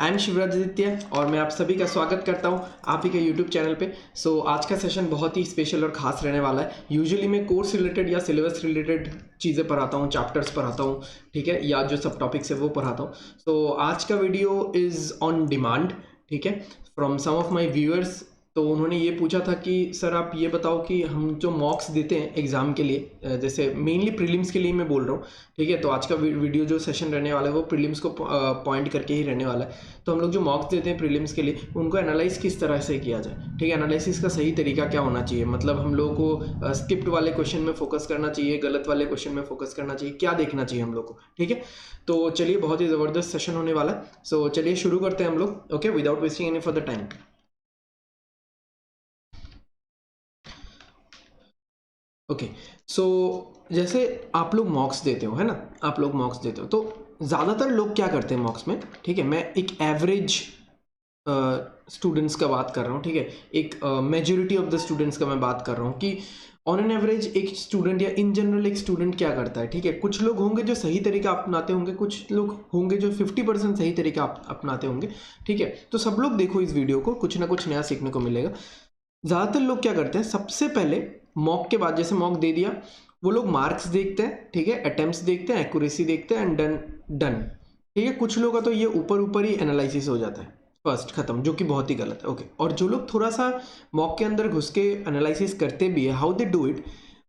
I am Shivraj Aditya और मैं आप सभी का स्वागत करता हूं आप ही के यूट्यूब चैनल पे। आज का सेशन बहुत ही स्पेशल और ख़ास रहने वाला है। यूजुअली मैं कोर्स रिलेटेड या सिलेबस रिलेटेड चीज़ें पढ़ाता हूं, चैप्टर्स पढ़ाता हूं, ठीक है, या जो सब टॉपिक्स है वो पढ़ाता हूं। आज का वीडियो इज़ ऑन डिमांड, ठीक है, from some of my viewers. तो उन्होंने ये पूछा था कि सर आप ये बताओ कि हम जो मॉक्स देते हैं एग्ज़ाम के लिए, जैसे मेनली प्रीलिम्स के लिए मैं बोल रहा हूँ, ठीक है। तो आज का वीडियो जो सेशन रहने वाला है वो प्रीलिम्स को पॉइंट करके ही रहने वाला है। तो हम लोग जो मॉक्स देते हैं प्रीलिम्स के लिए उनको एनालाइज किस तरह से किया जाए, ठीक है, एनालिसिस का सही तरीका क्या होना चाहिए, मतलब हम लोगों को स्किप्ड वाले क्वेश्चन में फोकस करना चाहिए, गलत वाले क्वेश्चन में फोकस करना चाहिए, क्या देखना चाहिए हम लोग को, ठीक है। तो चलिए, बहुत ही ज़बरदस्त सेशन होने वाला है। चलिए शुरू करते हैं हम लोग, okay, without wasting any further time. Okay, so जैसे आप लोग मॉक्स देते हो, है ना, आप लोग मॉक्स देते हो, तो ज़्यादातर लोग क्या करते हैं मॉक्स में, ठीक है, मैं एक एवरेज स्टूडेंट्स का बात कर रहा हूँ, ठीक है, एक मेजोरिटी ऑफ द स्टूडेंट्स का मैं बात कर रहा हूँ कि ऑन एन एवरेज एक स्टूडेंट या इन जनरल एक स्टूडेंट क्या करता है, ठीक है। कुछ लोग होंगे जो सही तरीका अपनाते होंगे, कुछ लोग होंगे जो 50% सही तरीका अपनाते होंगे, ठीक है। तो सब लोग देखो इस वीडियो को, कुछ ना कुछ नया सीखने को मिलेगा। ज़्यादातर लोग क्या करते हैं, सबसे पहले मॉक के बाद, जैसे मॉक दे दिया, वो लोग मार्क्स देखते हैं, ठीक है, अटेम्प्ट्स देखते हैं, एक्यूरेसी देखते हैं, एंड डन, ठीक है। कुछ लोगों का तो ये ऊपर ऊपर ही एनालिसिस हो जाता है, फर्स्ट खत्म, जो कि बहुत ही गलत है, ओके। और जो लोग थोड़ा सा मॉक के अंदर घुस के एनालिसिस करते भी है, हाउ दे डू इट,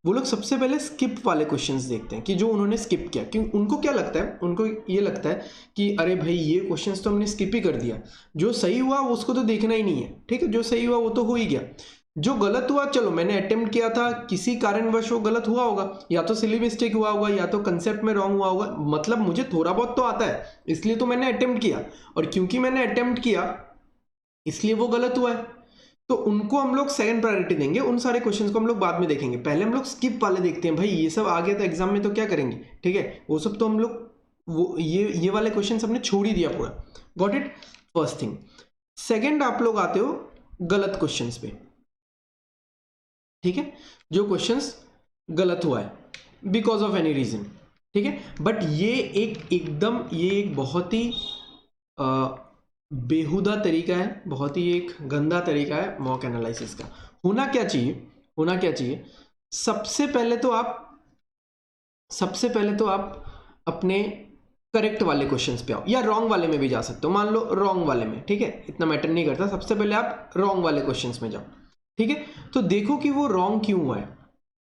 वो लोग सबसे पहले स्किप वाले क्वेश्चंस देखते हैं कि जो उन्होंने स्किप किया, क्योंकि उनको क्या लगता है, उनको ये लगता है कि अरे भाई ये क्वेश्चंस तो हमने स्किप ही कर दिया, जो सही हुआ उसको तो देखना ही नहीं है, ठीक है, जो सही हुआ वो तो हो ही गया, जो गलत हुआ चलो मैंने अटेम्प्ट किया था, किसी कारणवश वो गलत हुआ होगा, या तो सिली मिस्टेक हुआ होगा, या तो कंसेप्ट में रॉन्ग हुआ होगा, मतलब मुझे थोड़ा बहुत तो आता है इसलिए तो मैंने अटेम्प्ट किया, और क्योंकि मैंने अटेम्प्ट किया इसलिए वो गलत हुआ है। तो उनको हम लोग सेकंड प्रायोरिटी देंगे, उन सारे क्वेश्चंस को हम लोग बाद में देखेंगे, पहले हम लोग स्किप वाले देखते हैं, भाई ये सब आ गया था एग्जाम में तो क्या करेंगे, ठीक है, वो सब तो हम लोग वो ये वाले क्वेश्चन हमने छोड़ ही दिया पूरा, got it, first thing. Second, आप लोग आते हो गलत क्वेश्चन पे, ठीक है, जो क्वेश्चंस गलत हुआ है बिकॉज ऑफ एनी रीजन, ठीक है। बट ये एक बहुत ही बेहुदा तरीका है, बहुत ही एक गंदा तरीका है मॉक एनालिसिस का। होना क्या चाहिए, सबसे पहले तो आप अपने करेक्ट वाले क्वेश्चंस पे आओ, या रॉन्ग वाले में भी जा सकते हो, मान लो रॉन्ग वाले में, ठीक है, इतना मैटर नहीं करता, सबसे पहले आप रॉन्ग वाले क्वेश्चंस में जाओ, ठीक है। तो देखो कि वो रॉन्ग क्यों हुआ है,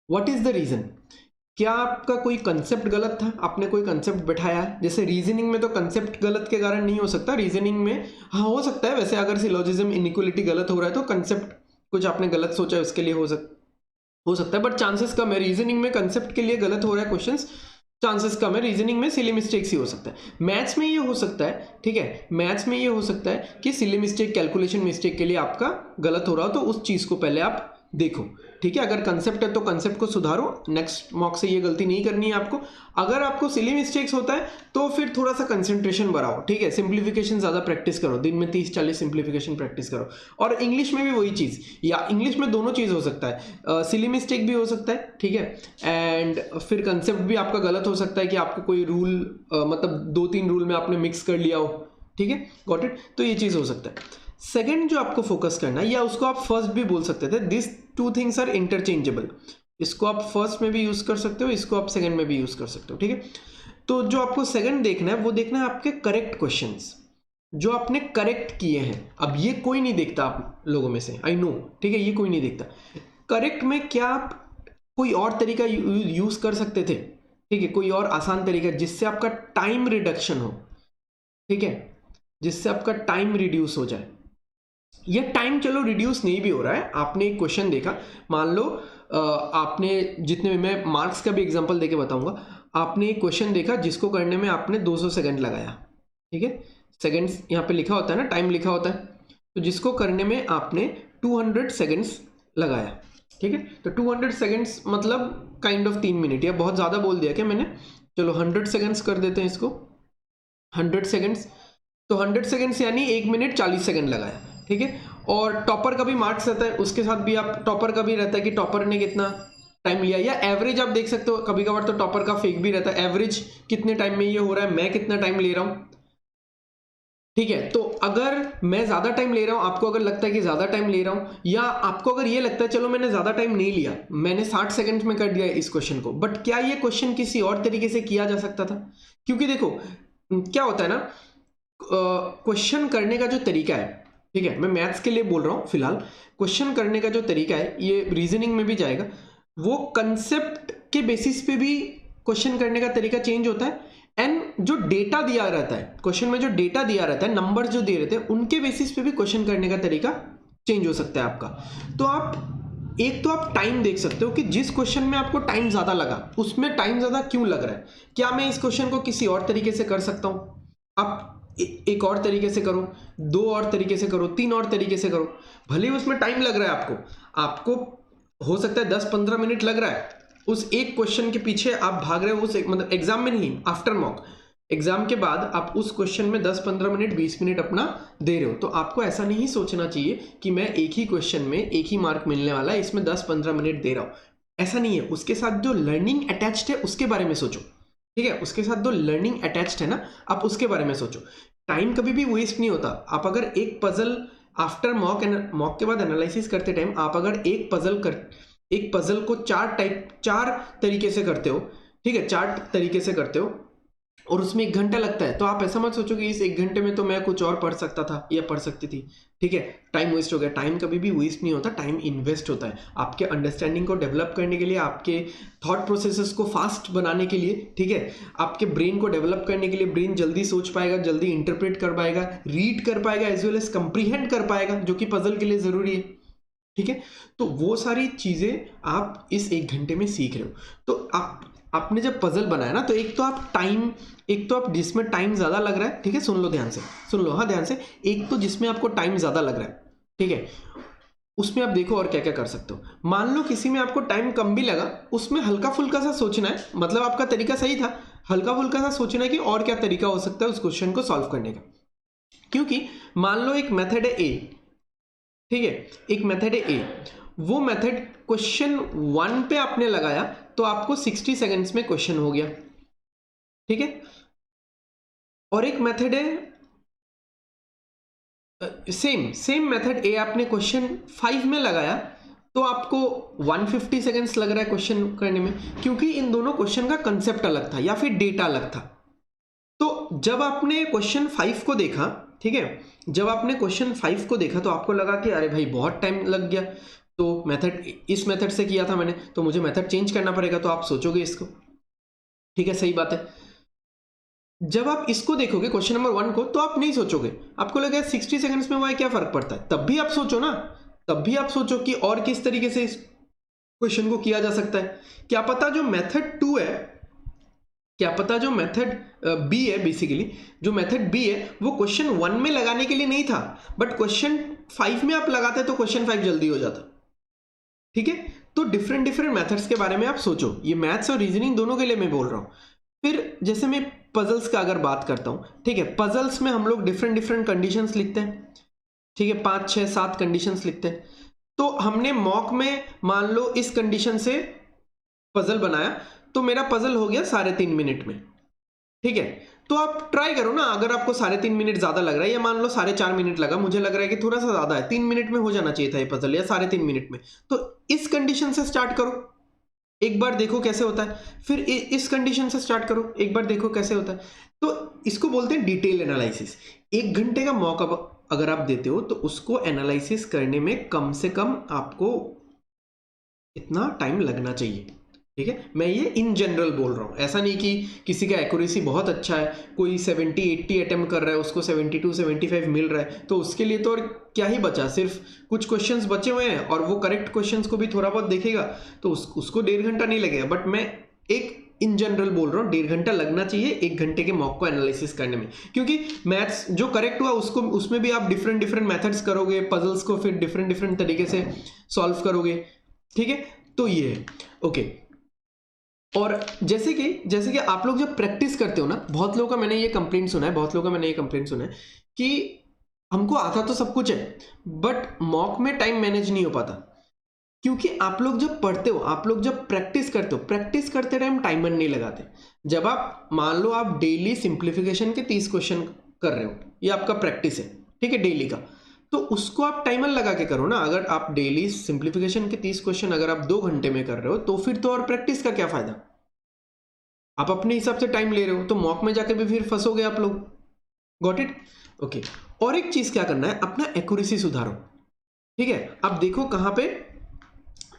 व्हाट इज द रीजन, क्या आपका कोई कंसेप्ट गलत था, आपने कोई कंसेप्ट बैठाया है, जैसे रीजनिंग में तो कंसेप्ट गलत के कारण नहीं हो सकता, रीजनिंग में हाँ हो सकता है वैसे, अगर सिलोजिज्म इनइक्वालिटी गलत हो रहा है तो कंसेप्ट कुछ आपने गलत सोचा है उसके लिए हो सकता है, बट चांसेस कम है। रीजनिंग में कंसेप्ट के लिए गलत हो रहा है क्वेश्चंस, चांसेस कम है। रीजनिंग में सिली मिस्टेक्स ही हो सकता है, मैथ्स में ये हो सकता है, ठीक है, मैथ्स में ये हो सकता है कि सिली मिस्टेक, कैलकुलेशन मिस्टेक के लिए आपका गलत हो रहा हो, तो उस चीज़ को पहले आप देखो, ठीक है। अगर कंसेप्ट है तो कंसेप्ट को सुधारो, नेक्स्ट मॉक से ये गलती नहीं करनी है आपको। अगर आपको सिली मिस्टेक्स होता है तो फिर थोड़ा सा कंसंट्रेशन बढ़ाओ, ठीक है, सिंप्लीफिकेशन ज़्यादा प्रैक्टिस करो, दिन में 30-40 सिंप्लीफिकेशन प्रैक्टिस करो। और इंग्लिश में भी वही चीज़, या इंग्लिश में दोनों चीज़ हो सकता है, सिली मिस्टेक भी हो सकता है, ठीक है, एंड फिर कंसेप्ट भी आपका गलत हो सकता है कि आपको कोई रूल, मतलब 2-3 रूल में आपने मिक्स कर लिया हो, ठीक है, गॉट इट। तो ये चीज़ हो सकता है। सेकेंड जो आपको फोकस करना है, या उसको आप फर्स्ट भी बोल सकते थे, this two things are interchangeable, इसको आप फर्स्ट में भी यूज कर सकते हो, इसको आप सेकंड में भी यूज कर सकते हो, ठीक है। तो जो आपको सेकंड देखना है वो देखना है आपके करेक्ट क्वेश्चंस, जो आपने करेक्ट किए हैं। अब ये कोई नहीं देखता आप लोगों में से, आई नो, ठीक है, ये कोई नहीं देखता। करेक्ट में क्या आप कोई और तरीका यूज कर सकते थे, ठीक है, कोई और आसान तरीका जिससे आपका टाइम रिडक्शन हो, ठीक है, जिससे आपका टाइम रिड्यूस हो जाए। ये टाइम चलो रिड्यूस नहीं भी हो रहा है, आपने एक क्वेश्चन देखा, मान लो आपने जितने, मैं मार्क्स का भी एग्जांपल देके बताऊंगा, आपने एक क्वेश्चन देखा जिसको करने में आपने 200 सेकंड लगाया, ठीक है, सेकंड्स यहाँ पे लिखा होता है ना, टाइम लिखा होता है, तो जिसको करने में आपने 200 सेकंड्स लगाया, ठीक है। तो 200 सेकंड्स मतलब काइंड ऑफ 3 मिनट, या बहुत ज़्यादा बोल दिया क्या मैंने, चलो 100 सेकंड्स कर देते हैं इसको, 100 सेकंड्स, तो 100 सेकंड्स यानी 1 मिनट 40 सेकंड लगाया, ठीक है। और टॉपर का भी मार्क्स रहता है, उसके साथ भी आप, टॉपर का भी रहता है कि टॉपर ने कितना टाइम लिया, या एवरेज आप देख सकते हो, कभी कभार तो टॉपर का फेक भी रहता है, एवरेज कितने टाइम में ये हो रहा है, मैं कितना टाइम ले रहा हूँ, ठीक है, तो अगर मैं ज़्यादा टाइम ले रहा हूँ, आपको अगर लगता है कि ज़्यादा टाइम ले रहा हूँ, या आपको अगर ये लगता है चलो मैंने ज़्यादा टाइम नहीं लिया, मैंने 60 सेकंड्स में कर दिया इस क्वेश्चन को, बट क्या ये क्वेश्चन किसी और तरीके से किया जा सकता था? क्योंकि देखो क्या होता है ना, क्वेश्चन करने का जो तरीका है, ठीक है, मैं मैथ्स के लिए बोल रहा हूँ फिलहाल, क्वेश्चन करने का जो तरीका है, ये रीजनिंग में भी जाएगा, वो कंसेप्ट के बेसिस पे भी क्वेश्चन करने का तरीका चेंज होता है, एंड जो डेटा दिया रहता है क्वेश्चन में, जो डेटा दिया रहता है, नंबर्स जो दिए रहते हैं, उनके बेसिस पे भी क्वेश्चन करने का तरीका चेंज हो सकता है आपका। तो आप टाइम देख सकते हो कि जिस क्वेश्चन में आपको टाइम ज्यादा लगा, उसमें टाइम ज्यादा क्यों लग रहा है, क्या मैं इस क्वेश्चन को किसी और तरीके से कर सकता हूं? आप एक और तरीके से करो, 2 और तरीके से करो, 3 और तरीके से करो, भले ही उसमें टाइम लग रहा है आपको हो सकता है 10-15 मिनट लग रहा है उस एक क्वेश्चन के पीछे, आप भाग रहे हो उस मतलब एग्जाम में नहीं, आफ्टर मॉक एग्जाम के बाद आप उस क्वेश्चन में 10-15 मिनट 20 मिनट अपना दे रहे हो। तो आपको ऐसा नहीं सोचना चाहिए कि मैं एक ही क्वेश्चन में एक ही मार्क मिलने वाला है, इसमें 10-15 मिनट दे रहा हूं, ऐसा नहीं है। उसके साथ जो लर्निंग अटैच्ड है उसके बारे में सोचो, ठीक है, उसके साथ जो लर्निंग अटैच्ड है ना, आप उसके बारे में सोचो। टाइम कभी भी वेस्ट नहीं होता। आप अगर एक पजल आफ्टर मॉक के बाद एनालिसिस करते टाइम आप अगर एक पजल को 4 तरीके से करते हो, ठीक है, 4 तरीके से करते हो और उसमें 1 घंटा लगता है, तो आप ऐसा मत सोचो कि इस 1 घंटे में तो मैं कुछ और पढ़ सकता था या पढ़ सकती थी, ठीक है, टाइम वेस्ट हो गया। टाइम कभी भी वेस्ट नहीं होता, टाइम इन्वेस्ट होता है आपके अंडरस्टैंडिंग को डेवलप करने के लिए, आपके थॉट प्रोसेसेस को फास्ट बनाने के लिए, ठीक है, आपके ब्रेन को डेवलप करने के लिए। ब्रेन जल्दी सोच पाएगा, जल्दी इंटरप्रेट कर पाएगा, रीड कर पाएगा, एज वेल एज कंप्रीहेंड कर पाएगा, जो कि पजल के लिए जरूरी है, ठीक है। तो वो सारी चीजें आप इस 1 घंटे में सीख रहे हो। तो आपने जब पजल बनाया ना, तो एक तो आप जिसमें टाइम ज्यादा लग रहा है, ठीक है, सुन लो ध्यान से, एक तो जिसमें आपको टाइम ज्यादा लग रहा है, ठीक है, उसमें आप देखो और क्या क्या कर सकते हो। मान लो किसी में आपको टाइम कम भी लगा, उसमें हल्का फुल्का सा सोचना है, मतलब आपका तरीका सही था, हल्का फुल्का सा सोचना है कि और क्या तरीका हो सकता है उस क्वेश्चन को सॉल्व करने का। क्योंकि मान लो एक मेथड है ए, ठीक है, एक मेथड है ए, वो मेथड क्वेश्चन 1 पे आपने लगाया तो आपको 60 सेकंड्स में क्वेश्चन हो गया, ठीक है। और एक मेथड है सेम मेथड ए, आपने क्वेश्चन 5 में लगाया तो आपको 150 सेकंड्स लग रहा है क्वेश्चन करने में, क्योंकि इन दोनों क्वेश्चन का कंसेप्ट अलग था या फिर डेटा अलग था। तो जब आपने क्वेश्चन 5 को देखा, ठीक है, जब आपने क्वेश्चन 5 को देखा तो आपको लगा कि अरे भाई बहुत टाइम लग गया, तो मेथड इस मेथड से किया था मैंने, तो मुझे मेथड चेंज करना पड़ेगा, तो आप सोचोगे इसको, ठीक है, सही बात है। जब आप इसको देखोगे क्वेश्चन नंबर 1 को, तो आप नहीं सोचोगे, आपको लगेगा 60 सेकंड्स में वह क्या फर्क पड़ता है, तब भी आप सोचो ना, तब भी आप सोचो कि और किस तरीके से इस क्वेश्चन को किया जा सकता है। क्या पता जो मेथड 2 है, क्या पता जो मेथड बी है, बेसिकली जो मेथड बी है वो क्वेश्चन 1 में लगाने के लिए नहीं था, बट क्वेश्चन 5 में आप लगाते तो क्वेश्चन 5 जल्दी हो जाता, ठीक है। तो डिफरेंट मेथड्स के बारे में आप सोचो, ये मैथ्स और रीजनिंग दोनों के लिए मैं बोल रहा हूं। फिर जैसे मैं पजल्स का अगर बात करता हूं, ठीक है, पजल्स में हम लोग डिफरेंट कंडीशंस लिखते हैं, ठीक है, 5 6 7 कंडीशंस लिखते हैं। तो हमने मॉक में मान लो इस कंडीशन से पजल बनाया, तो मेरा पजल हो गया 3.5 मिनट में, ठीक है। तो आप ट्राई करो ना, अगर आपको 3.5 मिनट ज्यादा लग रहा है, या मान लो 4.5 मिनट लगा, मुझे लग रहा है कि थोड़ा सा ज्यादा है, 3 मिनट में हो जाना चाहिए था ये पजल, या 3.5 मिनट में, तो इस कंडीशन से स्टार्ट करो, एक बार देखो कैसे होता है, फिर इस कंडीशन से स्टार्ट करो, एक बार देखो कैसे होता है। तो इसको बोलते हैं डिटेल एनालिसिस। 1 घंटे का मौका अगर आप देते हो तो उसको एनालिसिस करने में कम से कम आपको इतना टाइम लगना चाहिए, ठीक है। मैं ये इन जनरल बोल रहा हूँ, ऐसा नहीं कि किसी का एक्यूरेसी बहुत अच्छा है, कोई 70-80 अटेम्प्ट कर रहा है, उसको 72-75 मिल रहा है, तो उसके लिए तो और क्या ही बचा, सिर्फ कुछ क्वेश्चंस बचे हुए हैं और वो करेक्ट क्वेश्चंस को भी थोड़ा बहुत देखेगा, तो उसको 1.5 घंटा नहीं लगेगा। बट मैं एक इन जनरल बोल रहा हूँ, 1.5 घंटा लगना चाहिए 1 घंटे के मॉक को एनालिसिस करने में, क्योंकि मैथ्स जो करेक्ट हुआ उसको, उसमें भी आप डिफरेंट मेथड्स करोगे, पजल्स को फिर डिफरेंट तरीके से सॉल्व करोगे, ठीक है। तो ये है, ओके। और जैसे कि आप लोग जब प्रैक्टिस करते हो ना, बहुत लोगों का मैंने ये कंप्लेंट सुना है कि हमको आता तो सब कुछ है बट मॉक में टाइम मैनेज नहीं हो पाता, क्योंकि आप लोग जब पढ़ते हो, आप लोग जब प्रैक्टिस करते हो, प्रैक्टिस करते टाइम टाइमर नहीं लगाते। जब आप मान लो आप डेली सिंप्लीफिकेशन के 30 क्वेश्चन कर रहे हो, ये आपका प्रैक्टिस है, ठीक है, डेली का, तो उसको आप टाइमर लगा के करो ना। अगर आप डेली सिंप्लीफिकेशन के 30 क्वेश्चन अगर आप 2 घंटे में कर रहे हो तो फिर तो और प्रैक्टिस का क्या फायदा। आप अपने हिसाब से टाइम ले रहे हो तो मॉक में जाके भी फिर फंसोगे आप लोग। Got it? ओके। और एक चीज क्या करना है, अपना एक्यूरेसी सुधारो, ठीक है। अब देखो कहां पे,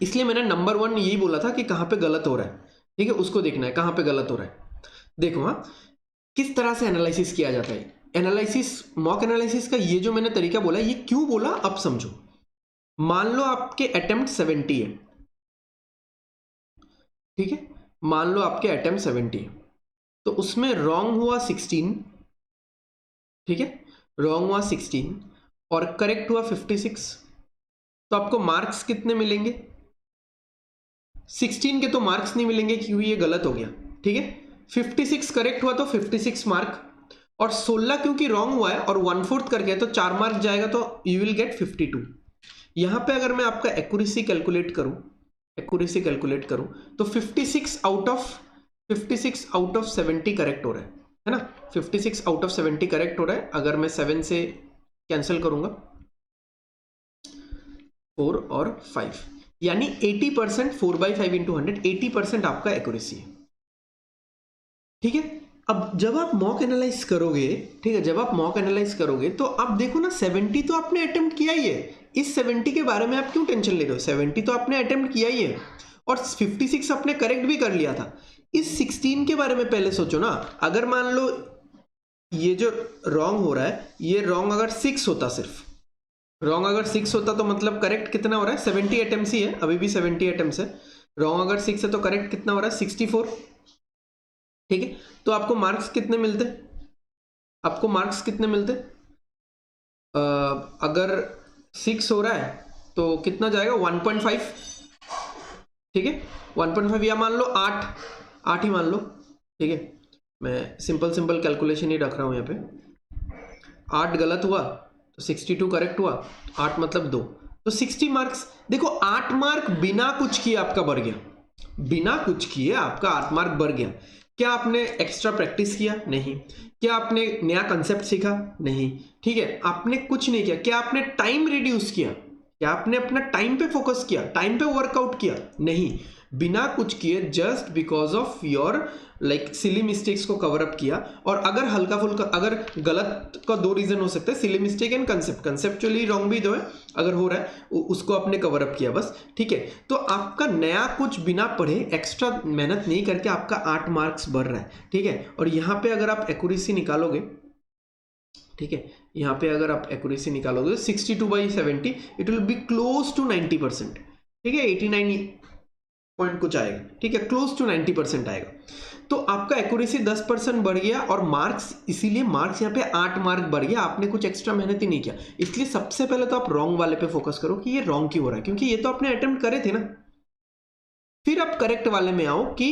इसलिए मैंने नंबर 1 यही बोला था कि कहां पे गलत हो रहा है, ठीक है, उसको देखना है कहां पे गलत हो रहा है। देखो हाँ, किस तरह से एनालिसिस किया जाता है। एनालिसिस, मॉक एनालिसिस का ये जो मैंने तरीका बोला, ये क्यों बोला अब समझो। मान लो आपके अटेम्प्ट 70 है, ठीक है, मान लो आपके अटेम्प्ट 70 है, तो उसमें रॉन्ग हुआ 16, ठीक है, रॉन्ग हुआ 16 और करेक्ट हुआ 56, तो आपको मार्क्स कितने मिलेंगे? 16 के तो मार्क्स नहीं मिलेंगे क्योंकि ये गलत हो गया, ठीक है। 56 करेक्ट हुआ तो 56 मार्क, और 16 क्योंकि रॉन्ग हुआ है और 1/4 कर गया तो 4 मार्क जाएगा, तो यू विल गेट 52। यहां पे अगर मैं आपका एक्यूरेसी कैलकुलेट करूं, एक्यूरेसी कैलकुलेट करूं तो 56 आउट ऑफ 70 करेक्ट हो रहा है ना, 56 आउट ऑफ 70 करेक्ट हो रहा है। अगर मैं 7 से कैंसिल करूंगा 4 और 5, यानी 80%, 4/5 इंटू 100, 80% आपका एक्यूरेसी है, ठीक है। अब जब आप मॉक एनालाइज करोगे, ठीक है, जब आप मॉक एनालाइज करोगे तो आप देखो ना 70 तो आपने अटेम्प्ट किया ही है, इस 70 के बारे में आप क्यों टेंशन ले रहे हो, 70 तो आपने अटेम्प्ट किया ही है और 56 आपने करेक्ट भी कर लिया था। इस 16 के बारे में पहले सोचो ना। अगर मान लो ये जो रॉन्ग हो रहा है, ये रॉन्ग अगर 6 होता, सिर्फ रॉन्ग अगर 6 होता तो मतलब करेक्ट कितना हो रहा है, 70 अटेम्प्ट्स ही है, अभी भी 70 अटेम्प्ट्स है। रॉन्ग अगर 6 है तो करेक्ट कितना हो रहा है, 64, ठीक है। तो आपको मार्क्स कितने मिलते, आपको मार्क्स कितने मिलते, अगर 6 हो रहा है तो कितना जाएगा, 1.5, ठीक है, 1.5, या मान लो 8 ही मान लो, ठीक है। मैं सिंपल कैलकुलेशन ही रख रहा हूं यहाँ पे। 8 गलत हुआ तो 62 करेक्ट हुआ, 8 मतलब 2, तो 60 मार्क्स। देखो 8 मार्क बिना कुछ किए आपका बढ़ गया, बिना कुछ किए आपका 8 मार्क बढ़ गया। क्या आपने एक्स्ट्रा प्रैक्टिस किया? नहीं। क्या आपने नया कंसेप्ट सीखा? नहीं, ठीक है, आपने कुछ नहीं किया। क्या आपने टाइम रिड्यूस किया? क्या आपने अपना टाइम पे फोकस किया, टाइम पे वर्कआउट किया? नहीं, बिना कुछ किए, just because of your like silly mistakes को कवर अप किया। और अगर हल्का फुल्का, अगर गलत का 2 रीजन हो सकते हैं, silly mistake and concept, conceptually wrong भी दो है, अगर हो रहा है उसको आपने कवर अप किया बस, ठीक है। तो आपका नया कुछ बिना पढ़े, एक्स्ट्रा मेहनत नहीं करके आपका 8 मार्क्स बढ़ रहा है, ठीक है। और यहाँ पे अगर आप एक्यूरेसी निकालोगे, ठीक है, यहाँ पे अगर आप एक्यूरेसी निकालोगे 62/70, it will be close to 90%, ठीक है, 89 पॉइंट कुछ आएगा, ठीक है, क्लोज टू 90% आएगा। तो आपका एक्यूरेसी 10% बढ़ गया और मार्क्स, इसीलिए मार्क्स यहाँ पे 8 मार्क बढ़ गया, आपने कुछ एक्स्ट्रा मेहनत ही नहीं किया। इसलिए सबसे पहले तो आप रॉन्ग वाले पे फोकस करो कि ये रॉन्ग क्यों हो रहा है, क्योंकि ये तो आपने अटेम्प्ट करे थे ना। फिर आप करेक्ट वाले में आओ कि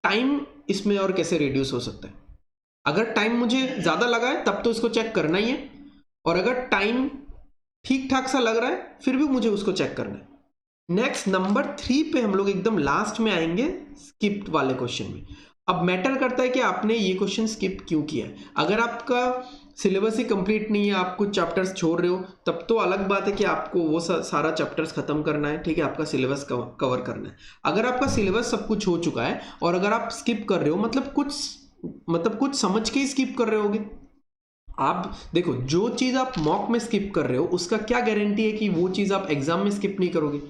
टाइम इसमें और कैसे रिड्यूस हो सकता है। अगर टाइम मुझे ज्यादा लगा है तब तो इसको चेक करना ही है, और अगर टाइम ठीक ठाक सा लग रहा है फिर भी मुझे उसको चेक करना है। नेक्स्ट नंबर 3 पे हम लोग एकदम लास्ट में आएंगे, स्किप्ड वाले क्वेश्चन में। अब मैटर करता है कि आपने ये क्वेश्चन स्किप क्यों किया है। अगर आपका सिलेबस ही कंप्लीट नहीं है, आप कुछ चैप्टर्स छोड़ रहे हो, तब तो अलग बात है कि आपको वो सारा चैप्टर्स खत्म करना है, ठीक है, आपका सिलेबस कवर करना है। अगर आपका सिलेबस सब कुछ हो चुका है और अगर आप स्किप कर रहे हो, मतलब कुछ समझ के ही स्किप कर रहे होगे आप। देखो, जो चीज आप मॉक में स्किप कर रहे हो उसका क्या गारंटी है कि वो चीज आप एग्जाम में स्किप नहीं करोगे।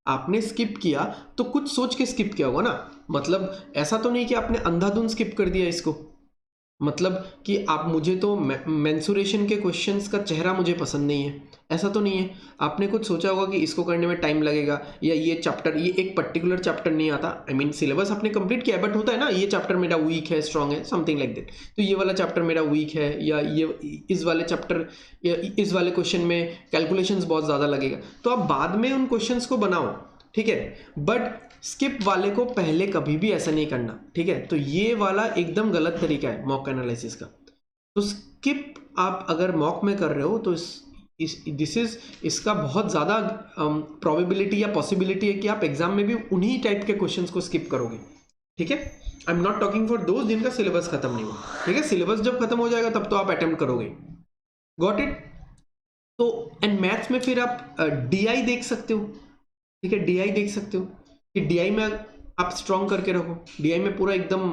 आपने स्किप किया तो कुछ सोच के स्किप किया होगा ना, मतलब ऐसा तो नहीं कि आपने अंधाधुंध स्किप कर दिया इसको, मतलब कि आप, मुझे तो मेंसुरेशन के क्वेश्चंस का चेहरा मुझे पसंद नहीं है, ऐसा तो नहीं है। आपने कुछ सोचा होगा कि इसको करने में टाइम लगेगा, या ये चैप्टर, ये एक पर्टिकुलर चैप्टर नहीं आता, आई मीन सिलेबस आपने कंप्लीट किया, बट होता है ना, ये चैप्टर मेरा वीक है, स्ट्रांग है, समथिंग लाइक दैट, तो ये वाला चैप्टर मेरा वीक है, या ये इस वाले चैप्टर या इस वाले क्वेश्चन में कैलकुलेशंस बहुत ज़्यादा लगेगा, तो आप बाद में उन क्वेश्चंस को बनाओ, ठीक है। बट स्किप वाले को पहले कभी भी ऐसा नहीं करना, ठीक है। तो ये वाला एकदम गलत तरीका है मॉक एनालिसिस का। तो स्किप आप अगर मॉक में कर रहे हो तो इसका बहुत ज़्यादा प्रोबेबिलिटी या पॉसिबिलिटी है कि आप एग्जाम में भी उन्हीं टाइप के क्वेश्चंस को स्किप करोगे, ठीक है, I am not talking for दोस्त जिनका सिलेबस खत्म नहीं हुआ, ठीक है, सिलेबस जब खत्म हो जाएगा तब तो आप अटेम्प्ट करोगे, गॉट इट। तो एंड मैथ्स में फिर आप डीआई देख सकते हो, ठीक है, डीआई देख सकते हो कि डीआई में आप स्ट्रॉन्ग करके रखो, डीआई में पूरा एकदम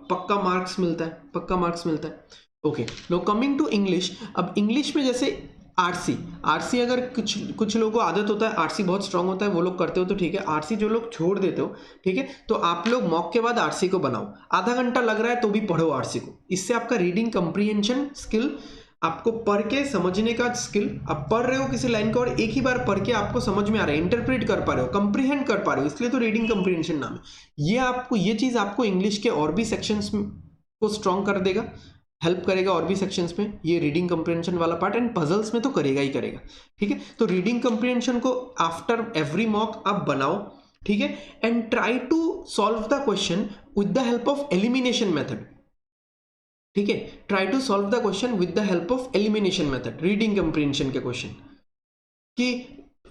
पक्का मार्क्स मिलता है, पक्का मार्क्स मिलता है। Okay, no coming to English. अब इंग्लिश में जैसे आरसी अगर कुछ लोगों को आदत होता है, आरसी बहुत स्ट्रांग होता है, वो लोग करते हो तो ठीक है, आरसी जो लोग छोड़ देते हो, ठीक है, तो आप लोग मॉक के बाद आरसी को बनाओ, आधा घंटा लग रहा है तो भी पढ़ो आरसी को, इससे आपका रीडिंग कंप्रीहेंशन स्किल, आपको पढ़ के समझने का स्किल, आप पढ़ रहे हो किसी लाइन को और एक ही बार पढ़ के आपको समझ में आ रहा है, इंटरप्रेट कर पा रहे हो, कंप्रीहेंड कर पा रहे हो, इसलिए तो रीडिंग कंप्रीहेंशन नाम है। ये चीज आपको इंग्लिश के और भी सेक्शंस को स्ट्रॉन्ग कर देगा, हेल्प करेगा और भी सेक्शंस में, ये रीडिंग कंप्रीहेंशन वाला पार्ट, एंड पजल्स में तो करेगा ही करेगा, ठीक है। तो रीडिंग कंप्रीहेंशन को आफ्टर एवरी मॉक आप बनाओ, ठीक है, and try to solve the question with the help of elimination method, ठीक है, try to solve the question with the help of elimination method, reading comprehension के क्वेश्चन कि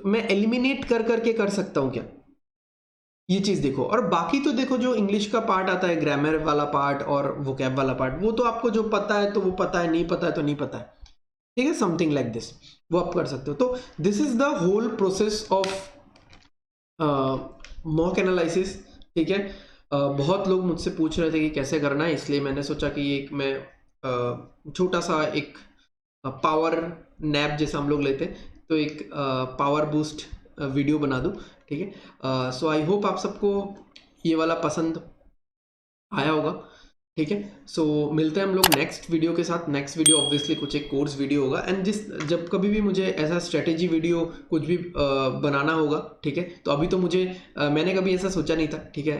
मैं एलिमिनेट कर करके कर सकता हूं क्या, ये चीज देखो। और बाकी तो देखो जो इंग्लिश का पार्ट आता है, ग्रामर वाला पार्ट और वोकैब वाला पार्ट, वो तो आपको जो पता है तो वो पता है, नहीं पता है तो नहीं पता है, ठीक है, समथिंग लाइक दिस, वो आप कर सकते हो। तो this is the whole process of mock analysis, ठीक है। बहुत लोग मुझसे पूछ रहे थे कि कैसे करना है, इसलिए मैंने सोचा कि एक मैं छोटा सा एक पावर नैप जैसा हम लोग लेते, तो एक पावर बूस्ट वीडियो बना दूं, ठीक है। सो आई होप आप सबको ये वाला पसंद आया होगा, ठीक है। सो मिलते हैं हम लोग नेक्स्ट वीडियो के साथ। नेक्स्ट वीडियो ऑब्वियसली कुछ एक कोर्स वीडियो होगा, एंड जब कभी भी मुझे ऐसा स्ट्रेटेजी वीडियो कुछ भी बनाना होगा, ठीक है, तो अभी तो मुझे मैंने कभी ऐसा सोचा नहीं था, ठीक है।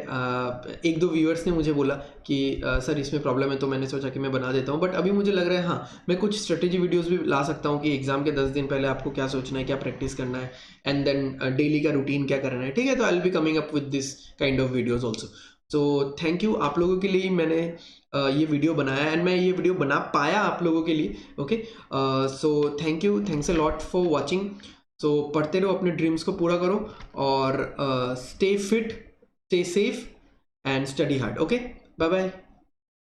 एक दो व्यूअर्स ने मुझे बोला कि सर इसमें प्रॉब्लम है, तो मैंने सोचा कि मैं बना देता हूँ, बट अभी मुझे लग रहा है हाँ मैं कुछ स्ट्रेटेजी वीडियोज़ भी ला सकता हूँ कि एग्जाम के 10 दिन पहले आपको क्या सोचना है, क्या प्रैक्टिस करना है, एंड देन डेली का रूटीन क्या करना है, ठीक है। तो I will be coming up with this kind of videos also. So thank you, आप लोगों के लिए मैंने ये वीडियो बनाया, एंड मैं ये वीडियो बना पाया आप लोगों के लिए, okay. So thank you, thanks a lot for watching. So पढ़ते रहो, अपने ड्रीम्स को पूरा करो, और stay fit, stay safe and study hard, okay, bye bye.